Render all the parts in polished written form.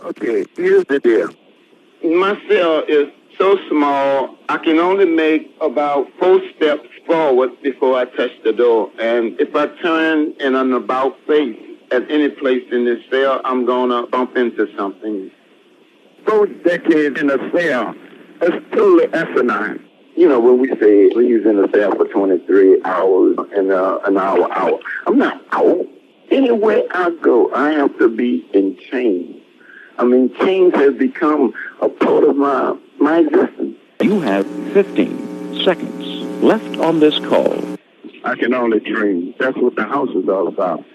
Okay, here's the deal. My cell is so small, I can only make about 4 steps forward before I touch the door. And if I turn in an about face at any place in this cell, I'm going to bump into something. 4 decades in a cell, that's totally asinine. You know, when we say he's in the cell for 23 hours and an hour, I'm not out. Anywhere I go, I have to be in chains. I mean, chains have become a part of my existence. You have 15 seconds left on this call. I can only dream. That's what the house is all about.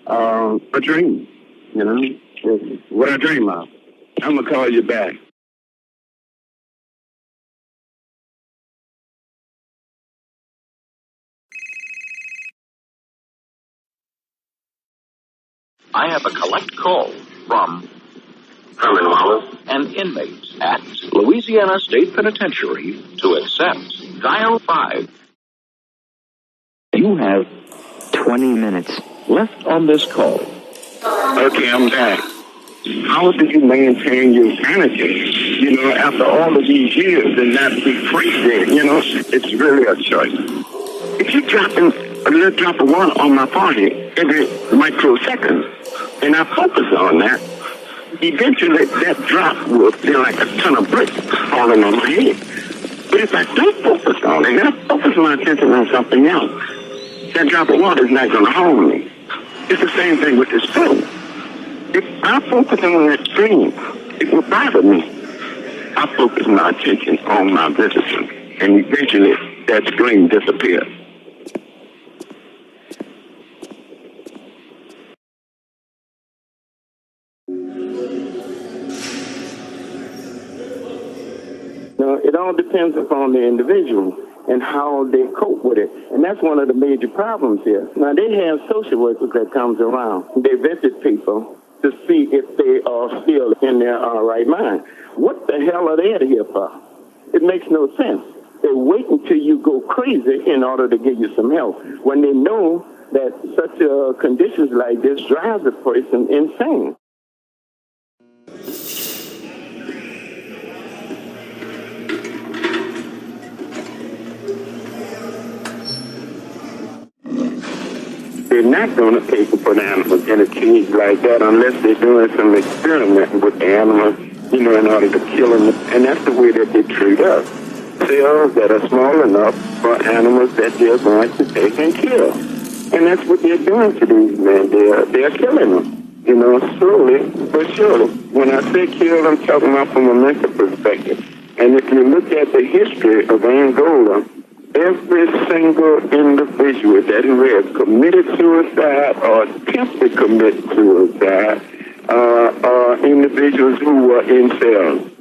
A dream, you know, it's what I dream of. I'm going to call you back. I have a collect call from Herman Wallace, an inmate at Louisiana State Penitentiary to accept. Dial 5. You have 20 minutes left on this call. Okay, I'm back. How do you maintain your sanity, you know, after all of these years and not be crazy? You know, it's really a choice. If you're dropping a little drop of water on my forehead every microsecond, and I focus on that, eventually that drop will feel like a ton of bricks falling on my head. But if I don't focus on it, and I focus my attention on something else, that drop of water is not going to harm me. It's the same thing with this stream. If I focus on that stream, it will bother me. I focus my attention on my visitor, and eventually that stream disappears. It all depends upon the individual and how they cope with it. And that's one of the major problems here. Now, they have social workers that comes around. They visit people to see if they are still in their right mind. What the hell are they here for? It makes no sense. They wait until you go crazy in order to give you some help when they know that such conditions like this drives a person insane. They're not going to take and put animals in a cage like that unless they're doing some experimenting with the animals, you know, in order to kill them. And that's the way that they treat us. Cells that are small enough for animals that they're going to take and kill. And that's what they're doing to these men. They're killing them, you know, slowly but surely. When I say kill, I'm talking about from a mental perspective. And if you look at the history of Angola, every single individual that has committed suicide or attempted to commit suicide are individuals who were in cells.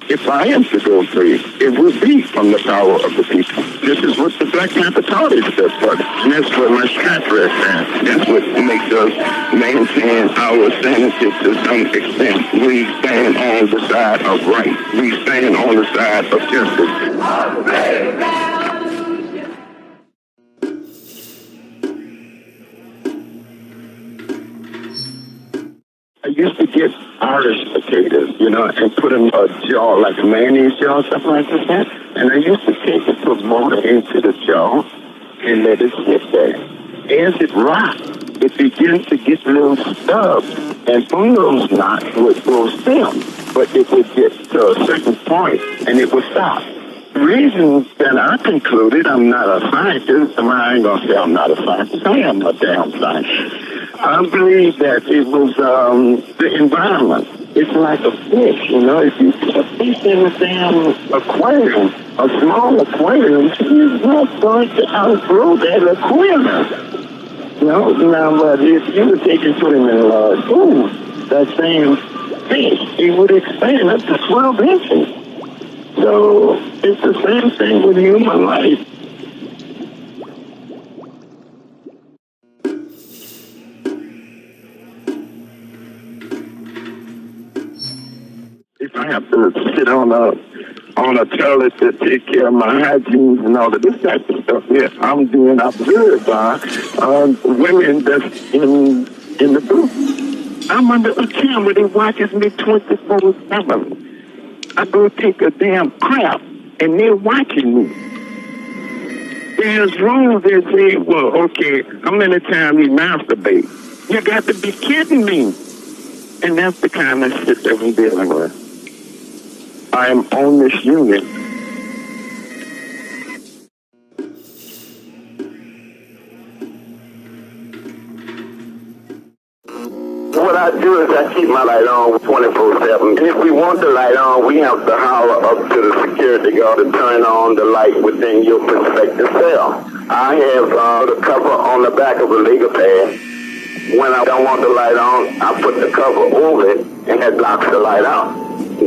If I am to go free, it will be from the power of the people. This is what the Black Panther Party stood for. And that's what my strength rests in. That's what makes us maintain our sanity to some extent. We stand on the side of right. We stand on the side of justice. I used to get Irish potatoes, you know, and put them in a jar, like a mayonnaise jar, something like that. And I used to take it, put water into the jar, and let it sit there. As it rots, it begins to get little stubs. And from those knots would go stem, but it would get to a certain point, and it would stop. The reason that I concluded I'm not a scientist, I ain't going to say I'm not a scientist, I am a damn scientist. I believe that it was the environment. It's like a fish, you know. If you put a fish in a damn aquarium, a small aquarium, he's not going to outgrow that aquarium. You know, now, but if you were taking put him in a large pool, that same fish, it would expand up to 12 inches. So it's the same thing with human life. If I have to sit on on a toilet to take care of my hygiene and all of this type of stuff. Yeah, I'm being observed by women that's in the booth. I'm under a camera that watches me 24/7. I go take a damn crap, and they're watching me. There's rules that say, well, okay, how many times you masturbate? You got to be kidding me. And that's the kind of shit that we're dealing with. I am on this unit. What I do is I keep my light on 24/7. And if we want the light on, we have to holler up to the security guard to turn on the light within your prospective cell. I have the cover on the back of a legal pad. When I don't want the light on, I put the cover over it, and that blocks the light out.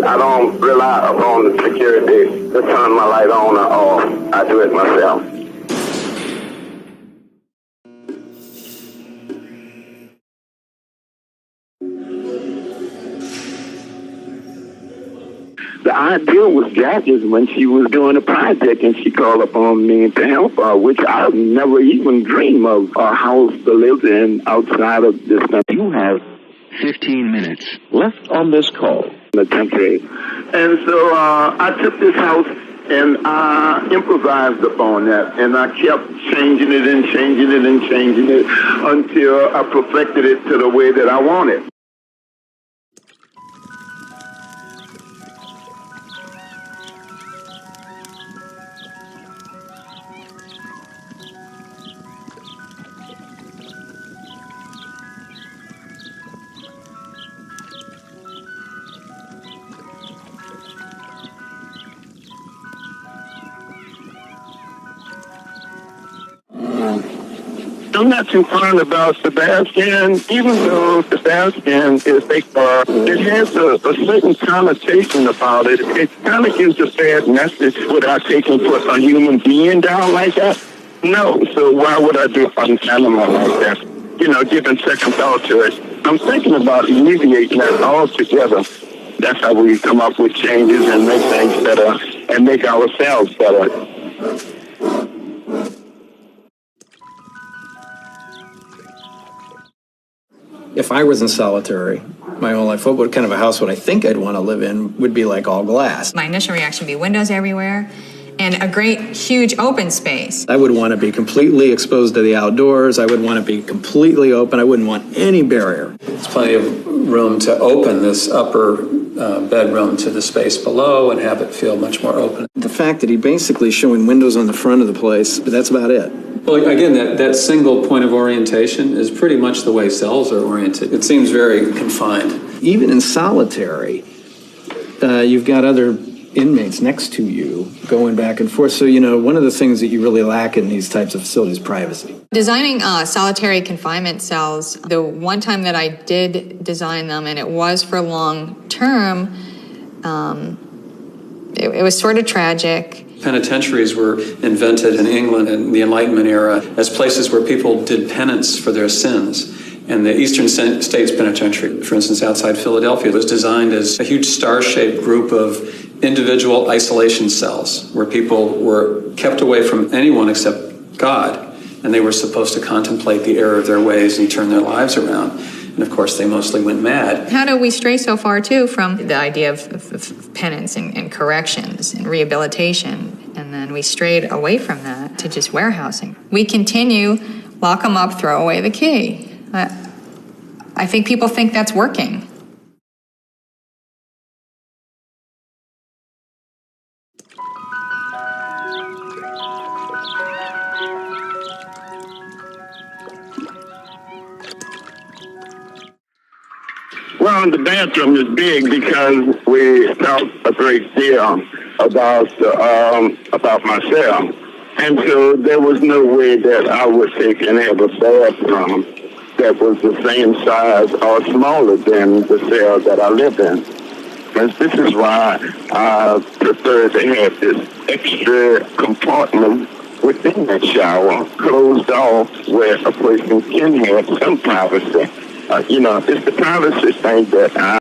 I don't rely upon the security to turn my light on or off. I do it myself. The idea was Jacque's when she was doing a project and she called upon me to help her, which I never even dreamed of a house to live in outside of this country. You have 15 minutes left on this call. The country. And so I took this house and I improvised upon that, and I kept changing it and changing it and changing it until I perfected it to the way that I wanted. I'm not too fond about Sebastian, even though Sebastian is fake bar. It has a certain connotation about it. It kind of gives a bad message without taking put a human being down like that. No, so why would I do an animal like that? You know, giving second thought to it. I'm thinking about alleviating that altogether. That's how we come up with changes and make things better and make ourselves better. If I was in solitary my whole life, what kind of a house would I think I'd want to live in would be like all glass. My initial reaction would be windows everywhere and a great, huge open space. I would want to be completely exposed to the outdoors. I would want to be completely open. I wouldn't want any barrier. There's plenty of room to open this upper bedroom to the space below and have it feel much more open. The fact that he basically is showing windows on the front of the place, but that's about it. Well, again, that single point of orientation is pretty much the way cells are oriented. It seems very confined. Even in solitary, you've got other inmates next to you going back and forth. So, you know, one of the things that you really lack in these types of facilities is privacy. Designing solitary confinement cells, the one time that I did design them, and it was for long term, it was sort of tragic. Penitentiaries were invented in England in the Enlightenment era as places where people did penance for their sins. And the Eastern States Penitentiary, for instance, outside Philadelphia, was designed as a huge star-shaped group of individual isolation cells where people were kept away from anyone except God. And they were supposed to contemplate the error of their ways and turn their lives around. And of course, they mostly went mad. How do we stray so far, too, from the idea of penance and corrections and rehabilitation? And then we strayed away from that to just warehousing. We continue, lock them up, throw away the key. I think people think that's working. Well, the bathroom is big because we talk a great deal about myself. And so there was no way that I would take and have a bathroom that was the same size or smaller than the cell that I live in. And this is why I prefer to have this extra compartment within that shower closed off where a person can have some privacy. It's the privacy thing that I